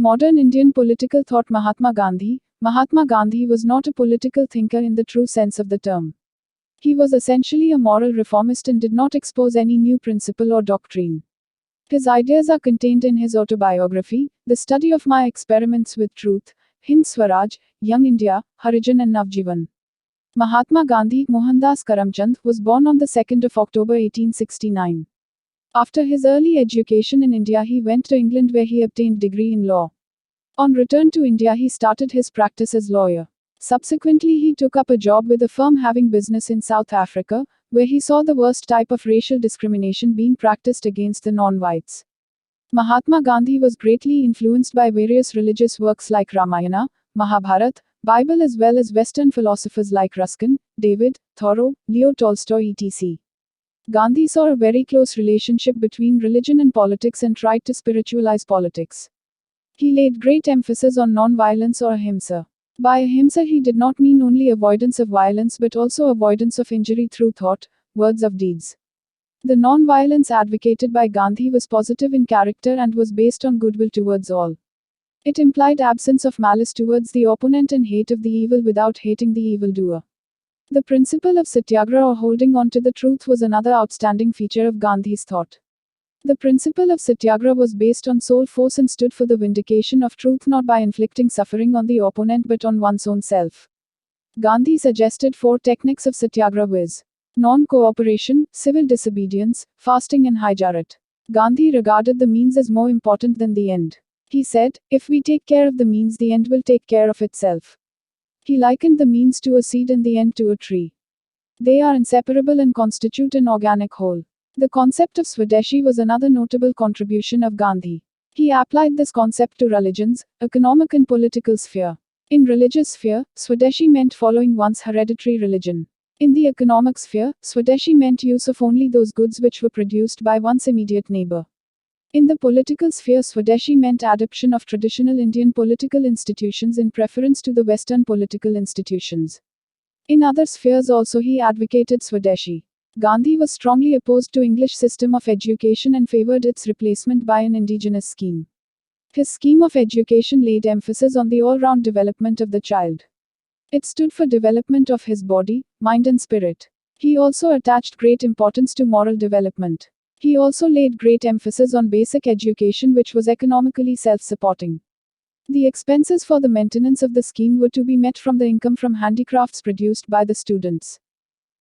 Modern Indian political thought. Mahatma Gandhi. Mahatma Gandhi was not a political thinker in the true sense of the term. He was essentially a moral reformist and did not expose any new principle or doctrine. His ideas are contained in his autobiography, The Study of My Experiments with Truth, Hind Swaraj, Young India, Harijan and Navjivan. Mahatma Gandhi, Mohandas Karamchand, was born on the 2nd of October 1869. After his early education in India, he went to England where he obtained degree in law. On return to India, he started his practice as lawyer. Subsequently, he took up a job with a firm having business in South Africa, where he saw the worst type of racial discrimination being practiced against the non-whites. Mahatma Gandhi was greatly influenced by various religious works like Ramayana, Mahabharata, Bible as well as Western philosophers like Ruskin, David, Thoreau, Leo Tolstoy etc. Gandhi saw a very close relationship between religion and politics and tried to spiritualize politics. He laid great emphasis on non-violence or ahimsa. By ahimsa he did not mean only avoidance of violence but also avoidance of injury through thought, words or deeds. The non-violence advocated by Gandhi was positive in character and was based on goodwill towards all. It implied absence of malice towards the opponent and hate of the evil without hating the evildoer. The principle of satyagraha or holding on to the truth was another outstanding feature of Gandhi's thought. The principle of satyagraha was based on soul force and stood for the vindication of truth not by inflicting suffering on the opponent but on one's own self. Gandhi suggested 4 techniques of satyagraha viz. Non-cooperation, civil disobedience, fasting and hijarat. Gandhi regarded the means as more important than the end. He said, if we take care of the means, the end will take care of itself. He likened the means to a seed and the end to a tree. They are inseparable and constitute an organic whole. The concept of Swadeshi was another notable contribution of Gandhi. He applied this concept to religions, economic and political sphere. In religious sphere, Swadeshi meant following one's hereditary religion. In the economic sphere, Swadeshi meant use of only those goods which were produced by one's immediate neighbor. In the political sphere, Swadeshi meant adoption of traditional Indian political institutions in preference to the Western political institutions. In other spheres also he advocated Swadeshi. Gandhi was strongly opposed to English system of education and favored its replacement by an indigenous scheme. His scheme of education laid emphasis on the all-round development of the child. It stood for development of his body, mind and spirit. He also attached great importance to moral development. He also laid great emphasis on basic education which was economically self-supporting. The expenses for the maintenance of the scheme were to be met from the income from handicrafts produced by the students.